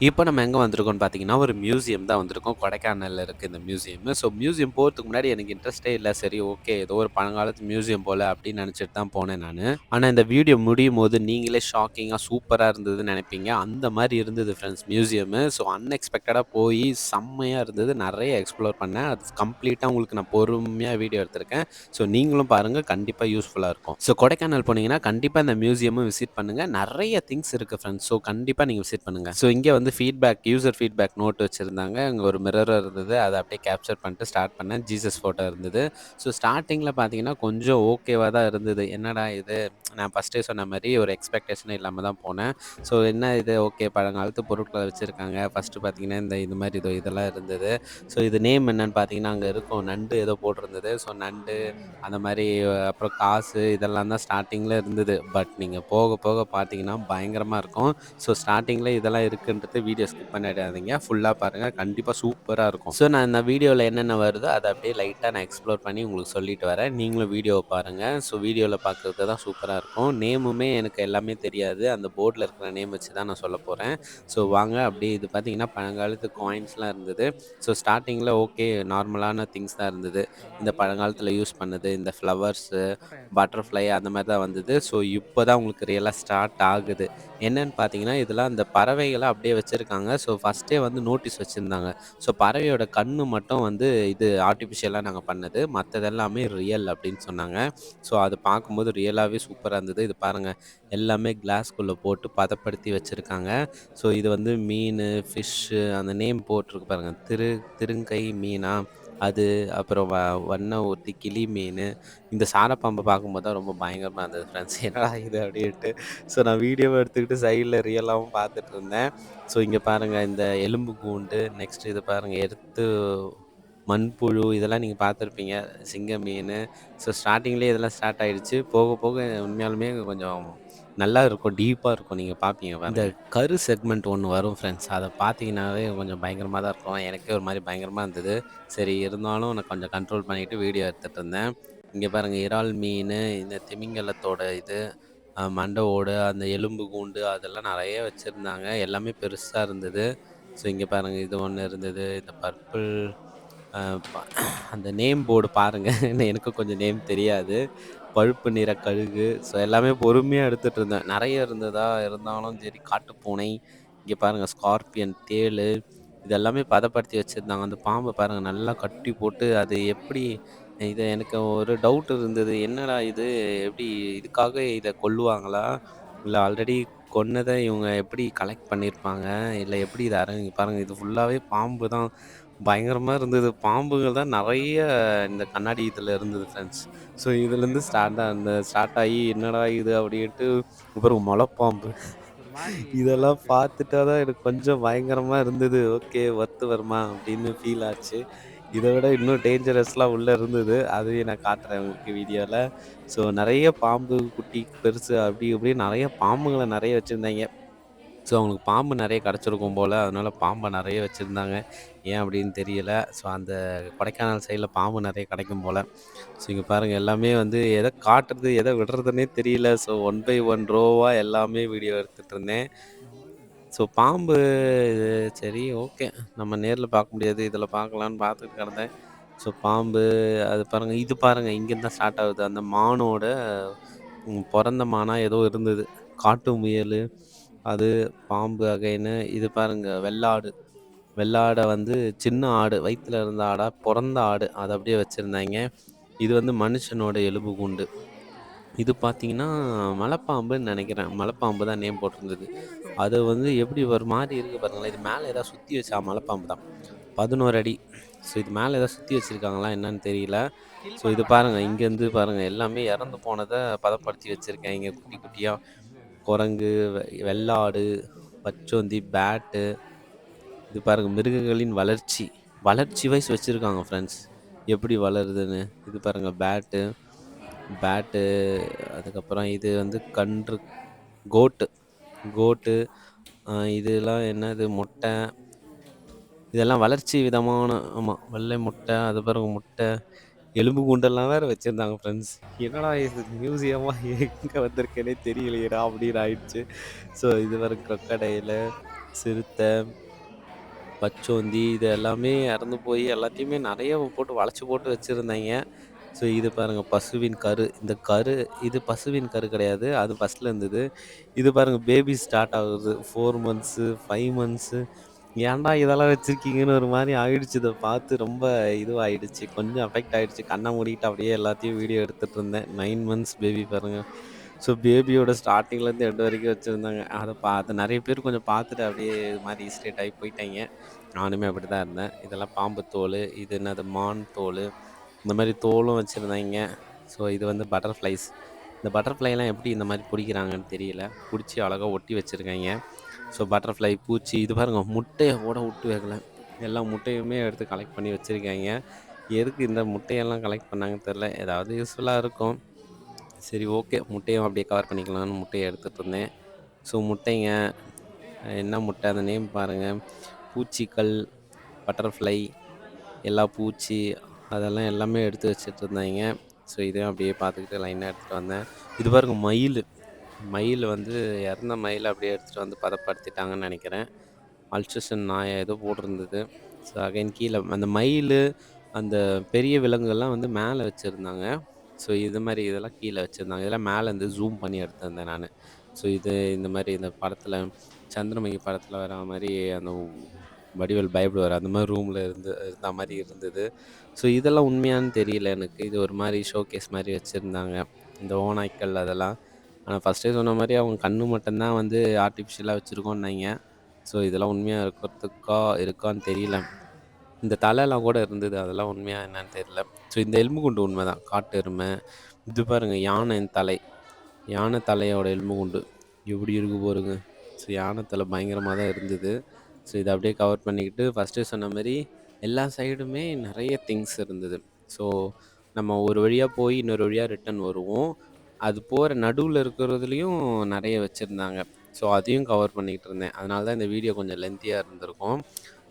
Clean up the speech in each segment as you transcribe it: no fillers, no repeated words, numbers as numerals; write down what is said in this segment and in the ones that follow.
இப்போ நம்ம எங்கே வந்திருக்கோம்னு பார்த்தீங்கன்னா, ஒரு மியூசியம் தான் வந்திருக்கோம். கொடைக்கானல்ல இருக்கு இந்த மியூசியம். ஸோ மியூசியம் போறதுக்கு முன்னாடி எனக்கு இன்ட்ரெஸ்ட்டே இல்ல. சரி ஓகே ஏதோ ஒரு பழங்காலத்து மியூசியம் போல அப்படின்னு நினச்சிட்டு தான் போனேன் நானு. ஆனா இந்த வீடியோ முடியும்போது நீங்களே ஷாக்கிங்கா சூப்பரா இருந்ததுன்னு நினைப்பீங்க. அந்த மாரி இருந்தது ஃப்ரெண்ட்ஸ் மியூசியமு. ஸோ அன்எக்ஸ்பெக்டடா போயி செம்மையா இருந்தது. நெறைய எக்ஸ்ப்ளோர் பண்ணேன். அது கம்ப்ளீட்டா உங்களுக்கு நான் பொறுமையா வீடியோ எடுத்திருக்கேன். ஸோ நீங்களும் பாருங்க. கண்டிப்பா யூஸ்ஃபுல்லா இருக்கும். ஸோ கொடைக்கானல் போனீங்கன்னா, கண்டிப்பா இந்த மியூசியமும் விசிட் பண்ணுங்க. நெறைய திங்ஸ் இருக்கு ஃப்ரெண்ட்ஸ். ஸோ கண்டிப்பா நீங்க விசிட் பண்ணுங்க. ஸோ இங்க வந்து யூசர் ஃபீட்பேக் நோட் வச்சிருந்தாங்க. அங்க ஒரு மிரரும் இருந்தது. அத அப்படியே கேப்சர் பண்ணிட்டு ஸ்டார்ட் பண்ணேன். ஜீசஸ் ஃபோட்டோ இருந்தது. ஸோ ஸ்டார்ட்டிங்ல பார்த்தீங்கன்னா, கொஞ்சம் ஓகேவா தான் இருந்தது. என்னடா இது! நான் ஃபர்ஸ்ட்டே சொன்ன மாரி ஒரு எக்ஸ்பெக்டேஷனே இல்லாம தான் போனேன். ஸோ என்ன இது ஓகே பழங்காலத்து பொருட்கள வச்சிருக்காங்க. ஃபர்ஸ்ட்டு பார்த்தீங்கன்னா, இது மாரி இதெல்லாம் இருந்தது. ஸோ இது நேம் என்னன்னு பார்த்தீங்கன்னா, அங்க இருக்கும் நண்டு ஏதோ போட்டிருந்தது. ஸோ நண்டு அந்த மாரி அப்புறம் காசு இதெல்லாம் தான் ஸ்டார்ட்டிங்ல இருந்தது. பட் நீங்க போக போக பார்த்தீங்கன்னா, பயங்கரமா இருக்கும். ஸோ ஸ்டார்ட்டிங்ல இதெல்லாம் இருக்குன்றது வீடியோ ஸ்கிப் பண்ணிடாதீங்க. ஃபுல்லா பாருங்க. கண்டிப்பா சூப்பரா இருக்கும். ஸோ நான் இந்த வீடியோல என்னென்ன வருதோ, அத அப்படியே லைட்டா நான் எக்ஸ்ப்ளோர் பண்ணி உங்களுக்கு சொல்லிட்டு வரேன். நீங்களும் வீடியோவ பாருங்க. ஸோ வீடியோல பார்க்கறதுக்கு தான் சூப்பரா இருக்கும். நேமுமே எனக்கு எல்லாமே தெரியாது. அந்த போர்ட்ல இருக்கிற நேம் வச்சு தான் நான் சொல்லப் போறேன். ஸோ வாங்க அப்படியே இது பார்த்தீங்கன்னா, பழங்காலத்து காயின்ஸ்லாம் இருந்தது. ஸோ ஸ்டார்ட்டிங்ல ஓகே நார்மலான திங்ஸ் தான் இருந்தது. இந்த பழங்காலத்துல யூஸ் பண்ணது, இந்த ஃப்ளவர்ஸு, பட்டர்ஃப்ளை அந்த மாரி தான் வந்தது. ஸோ இப்போ தான் உங்களுக்கு ரியலா ஸ்டார்ட் ஆகுது. என்னன்னு பார்த்தீங்கன்னா, இதெல்லாம் அந்த பறவைகள அப்படியே வச்சிருக்காங்க. ஸோ ஃபர்ஸ்ட்டே வந்து நோட்டீஸ் வச்சிருந்தாங்க. ஸோ பறவையோட கண்ணு மட்டும் வந்து இது ஆர்ட்டிஃபிஷியலா நாங்க பண்ணது. மத்தது எல்லாமே ரியல் அப்படின்னு சொன்னாங்க. ஸோ அது பார்க்கும்போது ரியலாவே சூப்பரா இருந்தது. இது பாருங்க எல்லாமே கிளாஸ்க்குள்ள போட்டு பதப்படுத்தி வச்சிருக்காங்க. ஸோ இது வந்து மீனு, ஃபிஷ்ஷு அந்த நேம் போட்டிருக்கு பாருங்க. திருங்கை மீனா, அது அப்புறம் வண்ண ஊர்தி, கிளி மீனு. இந்த சாரப்பாம்ப பார்க்கும்போது தான் ரொம்ப பயங்கரமா இருந்தது ஃப்ரெண்ட்ஸ். என்னடா இது அப்படின்ட்டு. ஸோ நான் வீடியோவ எடுத்துக்கிட்டு சைட்ல ரியலாவும் பார்த்துட்டு இருந்தேன். ஸோ இங்க பாருங்க இந்த எலும்பு கூண்டு, நெக்ஸ்ட் இது பாருங்க மண்புழு இதெல்லாம் நீங்க பார்த்துருப்பீங்க. சிங்க மீனு. ஸோ ஸ்டார்ட்டிங்லேயே இதெல்லாம் ஸ்டார்ட் ஆயிடுச்சு. போக போக உண்மையாலுமே கொஞ்சம் நல்லா இருக்கும். டீப்பா இருக்கும். நீங்க பார்ப்பீங்க பாருங்க. இந்த கரு செக்மெண்ட் ஒண்ணு வரும் ஃப்ரெண்ட்ஸ். அத பார்த்தீங்கன்னாவே கொஞ்சம் பயங்கரமா தான் இருக்கும். எனக்கே ஒரு மாரி பயங்கரமா இருந்தது. சரி இருந்தாலும் நான் கொஞ்சம் கண்ட்ரோல் பண்ணிட்டு வீடியோ எடுத்துட்டு இருந்தேன். இங்க பாருங்க இறால் மீனு, இந்த திமிங்கலத்தோட இது, மண்ட ஓடு, அந்த எலும்பு கூண்டு அதெல்லாம் நெறைய வச்சிருந்தாங்க. எல்லாமே பெருசா இருந்தது. ஸோ இங்க பாருங்க இது ஒண்ணு இருந்தது. இந்த பர்பிள் அ ப அந்த நேம் போர்டு பாருங்க. எனக்கும் கொஞ்சம் நேம் தெரியாது. பழுப்பு நிற கழுகு. ஸோ எல்லாமே பொறுமையா எடுத்துட்டு இருந்தேன். நெறைய இருந்ததா, இருந்தாலும் சரி காட்டுப்பூனை, இங்க பாருங்க ஸ்கார்பியன், தேளு இது எல்லாமே பதப்படுத்தி வச்சிருந்தாங்க. அந்த பாம்ப பாருங்க நல்லா கட்டி போட்டு அது எப்படி இது எனக்கு ஒரு டவுட் இருந்தது. என்னடா இது எப்படி இதுக்காக இத கொல்லுவாங்களா? இல்ல ஆல்ரெடி கொன்னத இவங்க எப்படி கலெக்ட் பண்ணியிருப்பாங்க? இல்ல எப்படி இத இங்க பாருங்க இது ஃபுல்லாவே பாம்பு தான். பயங்கரமா இருந்தது. பாம்புகள் தான் நெறைய இந்த கண்ணாடி இதுல இருந்தது ஃப்ரெண்ட்ஸ். ஸோ இதுலேருந்து ஸ்டார்ட் ஆயி என்னடா இது அப்படின்ட்டு அப்புறம் மலைப்பாம்பு இதெல்லாம் பார்த்துட்டா தான் எனக்கு கொஞ்சம் பயங்கரமா இருந்தது. ஓகே ஒர்த்து வருமா அப்படின்னு ஃபீல் ஆச்சு. இத விட இன்னும் டேஞ்சரஸ்லாம் உள்ள இருந்தது. அதையும் நான் காட்டுறேன் உங்களுக்கு வீடியோல. ஸோ நெறைய பாம்பு, குட்டி, பெருசு அப்படி இப்படி நெறைய பாம்புங்கள நெறைய வச்சிருந்தாய்ங்க. ஸோ அவங்களுக்கு பாம்பு நெறைய கெடைச்சிருக்கும் போல. அதனால பாம்ப நெறைய வச்சிருந்தாங்க. ஏன் அப்படின்னு தெரியல. ஸோ அந்த கொடைக்கானல் சைட்ல பாம்பு நெறைய கெடைக்கும் போல. ஸோ இங்க பாருங்க எல்லாமே வந்து எத காட்டுறது, எத விடுறதுன்னே தெரியல. ஸோ ஒன் பை ஒன் ரோவா எல்லாமே வீடியோ எடுத்துட்டு இருந்தேன். ஸோ பாம்பு இது சரி ஓகே. நம்ம நேர்ல பார்க்க முடியாது. இதில பார்க்கலான்னு பார்த்துட்டு கிடந்தேன். ஸோ பாம்பு அது பாருங்க, இது பாருங்க இங்கேருந்து தான் ஸ்டார்ட் ஆகுது. அந்த மானோட பொறந்த மானா ஏதோ இருந்தது. காட்டு முயலு, அது பாம்பு அகைனு இது பாருங்க வெள்ளாடு. வெள்ளாட வந்து சின்ன ஆடு, வயித்துல இருந்த ஆடா, பொறந்த ஆடு. அத அப்படியே வச்சிருந்தாய்ங்க. இது வந்து மனுஷனோட எலும்பு கூண்டு. இது பார்த்தீங்கன்னா, மலைப்பாம்புன்னு நெனைக்கிறேன். மலைப்பாம்பு தான் நேம் போட்டிருந்தது. அது வந்து எப்படி ஒரு மாரி இருக்கு பாருங்களேன். இது மேல ஏதாவது சுத்தி வச்ச மலைப்பாம்பு தான். 11 அடி. ஸோ இது மேல ஏதாவது சுத்தி வச்சிருக்காங்களா என்னன்னு தெரியல. ஸோ இது பாருங்க, இங்கேருந்து பாருங்க எல்லாமே இறந்து போனத பதப்படுத்தி வச்சிருக்காய்ங்க குட்டி குட்டியா. குரங்கு, வெள்ளாடு, பச்சோந்தி, பேட்டு இது பாருங்க மிருகங்களின் வளர்ச்சி. வளர்ச்சி வைஸ் வச்சிருக்காங்க ஃப்ரெண்ட்ஸ். எப்படி வளருதுன்னு. இது பாருங்க பேட்டு அதுக்கப்புறம் இது வந்து கன்று கோட்டு கோட்டு இதெல்லாம் என்னது முட்டை இதெல்லாம் வளர்ச்சி விதமான ஆமா வெள்ளை முட்டை அது பிறகு முட்டை எலும்பு கூண்டெல்லாம் வேற வச்சிருந்தாங்க ஃப்ரெண்ட்ஸ். என்னடா இது மியூசியமா எங்க வந்திருக்கேனே தெரியலையேடா அப்படின்னு ஆயிடுச்சு. ஸோ இது வரை crocodile சிறுத்தை, பச்சோந்தி இது எல்லாமே இறந்து போய் எல்லாத்தையுமே நெறைய போட்டு வளச்சு போட்டு வச்சிருந்தாய்ங்க. ஸோ இது பாருங்க பசுவின் கரு. இந்த கரு இது பசுவின் கரு கிடையாது. அது ஃபர்ஸ்ட்ல இருந்தது. இது பாருங்க பேபி ஸ்டார்ட் ஆகுது. 4 மந்த்ஸு, 5 மந்த்ஸு. ஏன்டா இதெல்லாம் வச்சிருக்கீங்கன்னு ஒரு மாரி ஆயிடுச்சு. இத பார்த்து ரொம்ப இதுவாயிடுச்சு. கொஞ்சம் அஃபெக்ட் ஆயிடுச்சு. கண்ண மூடிட்டு அப்படியே எல்லாத்தையும் வீடியோ எடுத்துட்டு இருந்தேன். 9 மந்த்ஸ் பேபி பாருங்க. ஸோ பேபியோட ஸ்டார்ட்டிங்லேருந்து எண்டு வரைக்கும் வச்சிருந்தாங்க. அத பார்த்து நெறைய பேர் கொஞ்சம் பார்த்துட்டு அப்படியே இது மாரி இரிட்டேட் ஆகி போயிட்டாய்ங்க. நானுமே அப்படிதான் இருந்தேன். இதெல்லாம் பாம்பு தோலு, இது என்னது மான் தோலு, இந்த மாரி தோலும் வச்சிருந்தாய்ங்க. ஸோ இது வந்து பட்டர்ஃப்ளைஸ். இந்த பட்டர்ஃப்ளைலாம் எப்படி இந்த மாரி புடிக்கிறாங்கன்னு தெரியல. புடிச்சு அழகா ஒட்டி வச்சிருக்காய்ங்க. ஸோ பட்டர்ஃப்ளை, பூச்சி இது பாருங்க முட்டைய கூட விட்டு வைக்கல. எல்லா முட்டையுமே எடுத்து கலெக்ட் பண்ணி வச்சிருக்காய்ங்க. எதுக்கு இந்த முட்டையெல்லாம் கலெக்ட் பண்ணாங்கன்னு தெரியல. ஏதாவது யூஸ்ஃபுல்லா இருக்கும். சரி ஓகே. முட்டையும் அப்படியே கவர் பண்ணிக்கலாம்னு முட்டைய எடுத்துட்டு இருந்தேன். ஸோ முட்டைங்க என்ன முட்டை அந்த நேம் பாருங்க. பூச்சிகள், பட்டர்ஃப்ளை, எல்லா பூச்சி அதெல்லாம் எல்லாமே எடுத்து வச்சுட்டு இருந்தாய்ங்க. ஸோ இதையும் அப்படியே பார்த்துக்கிட்டு லைனாக எடுத்துகிட்டு வந்தேன். இது பாருங்க மயில். மயில் வந்து இறந்த மயிலை அப்படியே எடுத்துகிட்டு வந்து பதப்படுத்திட்டாங்கன்னு நினைக்கிறேன். அல்ட்ரேஷன் நாயா ஏதோ போட்டிருந்தது. ஸோ அகைன் கீழே அந்த மயில் அந்த பெரிய விலங்குகள்லாம் வந்து மேலே வச்சுருந்தாங்க. ஸோ இது மாதிரி இதெல்லாம் கீழே வச்சுருந்தாங்க. இதெல்லாம் மேலே இருந்து ஜூம் பண்ணி எடுத்திருந்தேன் நான். ஸோ இது இந்த மாதிரி இந்த படத்தில் சந்திரமுகி படத்தில் வர மாதிரி அந்த வடிவேல் பயப்படுவார் அந்த மாதிரி ரூமில் இருந்த மாதிரி இருந்தது. ஸோ இதெல்லாம் உண்மையான்னு தெரியல எனக்கு. இது ஒரு மாதிரி ஷோகேஸ் மாதிரி வச்சுருந்தாங்க இந்த ஓநாய்க்கள் அதெல்லாம். ஆனால் ஃபஸ்ட்டே சொன்ன மாதிரி அவங்க கண்ணு மட்டும்தான் வந்து ஆர்டிஃபிஷியலாக வச்சுருக்கோன்னாங்க. ஸோ இதெல்லாம் உண்மையாக இருக்கான்னு தெரியல. இந்த தலைலாம் கூட இருந்தது. அதெல்லாம் உண்மையா என்னன்னு தெரியல. ஸோ இந்த எலும்புக்கூடு உண்மைதான். காட்டு எருமை. இது பாருங்க யானையின் தலை. யானை தலையோட எலும்புக்கூடு எப்படி இருக்கு பாருங்க. ஸோ யானை தலை பயங்கரமாக தான் இருந்தது. ஸோ இதை அப்படியே கவர் பண்ணிக்கிட்டு ஃபஸ்ட்டு சொன்ன மாதிரி எல்லா சைடுமே நிறைய திங்ஸ் இருந்தது. ஸோ நம்ம ஒரு வழியாக போய் இன்னொரு வழியாக ரிட்டர்ன் வருவோம். அது போகிற நடுவில் இருக்கிறதுலையும் நிறைய வச்சுருந்தாங்க. ஸோ அதையும் கவர் பண்ணிக்கிட்டு இருந்தேன். அதனால தான் இந்த வீடியோ கொஞ்சம் லென்த்தியாக இருந்திருக்கும்.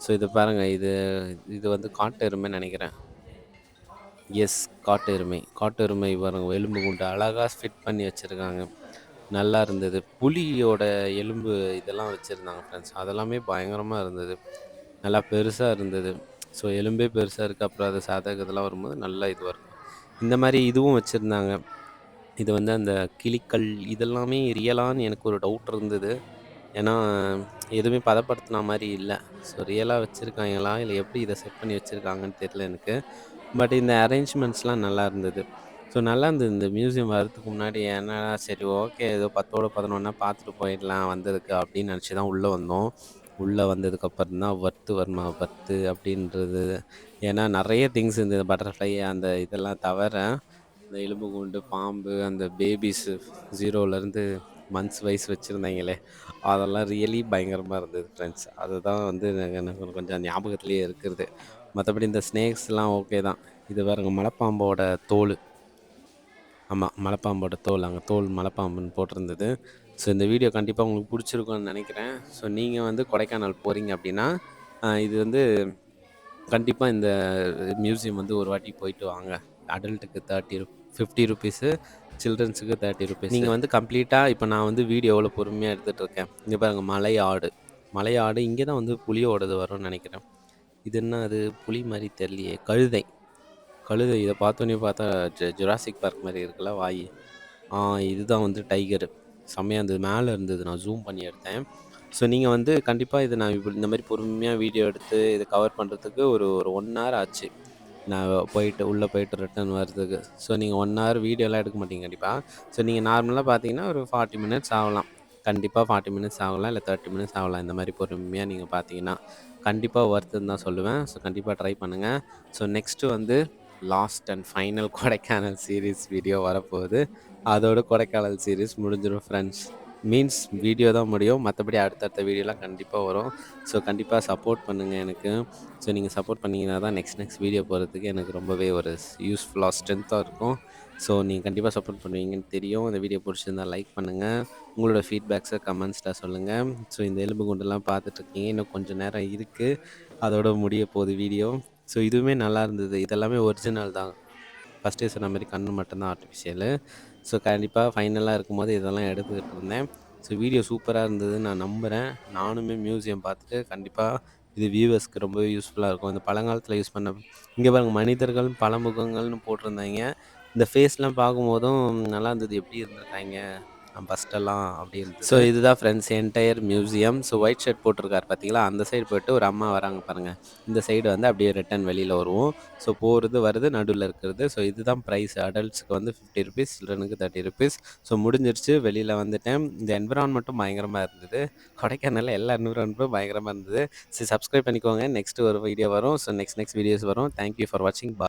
ஸோ இது பாருங்க. இது இது வந்து காட்டு எருமைன்னு நினைக்கிறேன். எஸ், காட்டு எருமை. காட்டு எருமை பாருங்க எலும்பு கூண்டு அழகா ஃபிட் பண்ணி வச்சிருக்காங்க. நல்லா இருந்தது. புலியோட எலும்பு இதெல்லாம் வச்சிருந்தாங்க ஃப்ரெண்ட்ஸ். அதெல்லாமே பயங்கரமா இருந்தது. நல்லா பெருசா இருந்தது. ஸோ எலும்பே பெருசா இருக்கு. அப்புறம் அது இதெல்லாம் வரும்போது நல்லா இதுவா இருக்கும். இந்த மாரி இதுவும் வச்சிருந்தாங்க. இது வந்து அந்த கிளிகள் இதெல்லாமே ரியலான்னு எனக்கு ஒரு டவுட் இருந்தது. ஏன்னா, எதுவுமே பதப்படுத்துன மாரி இல்ல. ஸோ ரியலா வச்சிருக்காய்ங்களா? இல்ல எப்படி இத செட் பண்ணி வச்சிருக்காங்கன்னு தெரியல எனக்கு. பட் இந்த அரேஞ்ச்மெண்ட்ஸ்லாம் நல்லா இருந்தது. ஸோ நல்லா இருந்தது. இந்த மியூசியம் வரதுக்கு முன்னாடி என்னடா சரி ஓகே ஏதோ 10ஓட 11 பார்த்துட்டு போயிடலாம் வந்ததுக்கு அப்படின்னு நினச்சு தான் உள்ள வந்தோம். உள்ள வந்ததுக்கப்புறம் தான் வர்த்து வர்மா வர்த்து அப்படின்றது. ஏன்னா நெறைய திங்ஸ் இருந்தது. பட்டர்ஃப்ளை அந்த இதெல்லாம் தவிர, இந்த எலும்புக்கூடு, பாம்பு, அந்த பேபீஸு 0லேருந்து மந்த்ஸ் வைஸ் வச்சிருந்தாய்ங்களே! அதெல்லாம் ரியலி பயங்கரமா இருந்தது ஃப்ரெண்ட்ஸ். அதுதான் வந்து எனக்கு கொஞ்சம் ஞாபகத்திலேயே இருக்கிறது. மத்தபடி இந்த ஸ்னேக்ஸ்லாம் ஓகே தான். இது பாருங்க மலைப்பாம்போட தோலு. ஆமா, மலைப்பாம்போட தோல். அங்க தோல் மலைப்பாம்புன்னு போட்டிருந்தது. ஸோ இந்த வீடியோ கண்டிப்பா உங்களுக்கு புடிச்சிருக்கும்னு நெனைக்கிறேன். ஸோ நீங்க வந்து கொடைக்கானல் போறீங்க அப்டின்னா, இது வந்து கண்டிப்பா இந்த மியூசியம் வந்து ஒரு வாட்டி போயிட்டு வாங்க. அடல்ட்டுக்கு 50 ரூபீஸு, சில்ட்ரன்ஸுக்கு 30 ரூபீஸு. நீங்க வந்து கம்ப்ளீட்டா இப்ப நான் வந்து வீடியோ எவ்வளோ பொறுமையா எடுத்துட்டு இருக்கேன். இங்க பாருங்க மலை ஆடு. மலை ஆடு இங்க தான் வந்து புலியோடது வரும்னு நெனைக்கிறேன். இது என்ன அது புலி மாரி தெரியலையே! கழுதை. கழுதை இத பார்த்தோனே பார்த்தா ஜுராசிக் பார்க் மாரி இருக்குல்ல வாயி. ஆ இதுதான் வந்து டைகரு. செம்மையா இருந்தது. மேல இருந்தது. நான் ஜூம் பண்ணி எடுத்தேன். ஸோ நீங்க வந்து கண்டிப்பா இத நான் இந்த மாரி பொறுமையா வீடியோ எடுத்து இத கவர் பண்றதுக்கு ஒரு ஒரு 1 ஹவர் ஆச்சு. நான் போயிட்டு உள்ள போயிட்டு ரிட்டர்ன் வரதுக்கு. ஸோ நீங்க 1 ஹவர் வீடியோலாம் எடுக்க மாட்டீங்க கண்டிப்பா. ஸோ நீங்க நார்மலா பார்த்தீங்கன்னா ஒரு 40 மினிட்ஸ் ஆகலாம். கண்டிப்பா 40 மினிட்ஸ் ஆகலாம். இல்ல 30 மினிட்ஸ் ஆகலாம். இந்த மாரி பொறுமையா நீங்க பார்த்தீங்கன்னா. கண்டிப்பா வொர்த்துன்னு தான் சொல்லுவேன். ஸோ கண்டிப்பா ட்ரை பண்ணுங்க. ஸோ நெக்ஸ்ட்டு வந்து last and final Kodaikanal series video வரப்போகுது. அதோட கொடைக்கானல் சீரிஸ் முடிஞ்சிரும் ஃப்ரெண்ட்ஸ். மீன்ஸ் வீடியோ தான் முடியும். மத்தபடி அடுத்தடுத்த வீடியோலாம் கண்டிப்பா வரும். ஸோ கண்டிப்பா சப்போர்ட் பண்ணுங்க எனக்கு. ஸோ நீங்க சப்போர்ட் பண்ணீங்கன்னா தான் நெக்ஸ்ட் வீடியோ போடுறதுக்கு எனக்கு ரொம்பவே ஒரு யூஸ்ஃபுல்லா ஸ்ட்ரென்த்தா இருக்கும். ஸோ நீங்க கண்டிப்பா சப்போர்ட் பண்ணுவீங்கன்னு தெரியும். இந்த வீடியோ புடிச்சிருந்தா லைக் பண்ணுங்க. உங்களோட ஃபீட்பேக்ஸ கமெண்ட்ஸ்ல சொல்லுங்க. ஸோ இந்த எலும்பு கூண்டெல்லாம் பார்த்துட்ருக்கீங்க. இன்னும் கொஞ்சம் நேரம் இருக்கு. அதோட முடிய போகுது வீடியோ. ஸோ இதுவுமே நல்லா இருந்தது. இதெல்லாமே ஒரிஜினல் தான். ஃபர்ஸ்ட்டே சொன்ன மாரி கண்ணு மட்டும் தான் ஆர்ட்டிஃபிஷியலு. ஸோ கண்டிப்பா ஃபைனலா இருக்கும்போது இதெல்லாம் எடுத்துக்கிட்டு இருந்தேன். ஸோ வீடியோ சூப்பரா இருந்ததுன்னு நான் நம்புறேன். நானுமே மியூசியம் பார்த்துட்டு கண்டிப்பா இது வியூவர்ஸ்க்கு ரொம்பவே யூஸ்ஃபுல்லா இருக்கும். இந்த பழங்காலத்தில யூஸ் பண்ண இங்க பாருங்க மனிதர்கள் பல முகங்கள்னு போட்டிருந்தாய்ங்க. இந்த ஃபேஸ்லாம் பார்க்கும்போதும் நல்லா இருந்தது. எப்படி இருந்திருக்காய்ங்க ஃபர்ஸ்ட்டெல்லாம் அப்படி இருந்தது. ஸோ இதுதான் friends entire museum. So white shirt போட்டிருக்காரு பார்த்தீங்களா, அந்த சைடு போயிட்டு ஒரு அம்மா வராங்க பாருங்க. இந்த சைடு வந்து அப்படியே ரிட்டர்ன் வெளியில வருவோம். ஸோ போறது, வருது, நடுவுல இருக்கிறது. ஸோ இதுதான் பிரைஸ். அடல்ட்ஸ்க்கு வந்து ₹50, சில்ட்ரனுக்கு ₹30. ஸோ முடிஞ்சிருச்சு. வெளியில வந்துட்டேன். இந்த என்விரான்மெண்ட்டும் பயங்கரமா இருந்தது. கொடைக்கானல்ல எல்லா என்விரான்மெண்ட்டும் பயங்கரமா இருந்தது. சரி சப்ஸ்கிரைப் பண்ணிக்கோங்க. நெக்ஸ்ட் ஒரு வீடியோ வரும். ஸோ நெக்ஸ்ட் வீடியோஸ் வரும். தேங்க் யூ ஃபார் வாட்சிங்.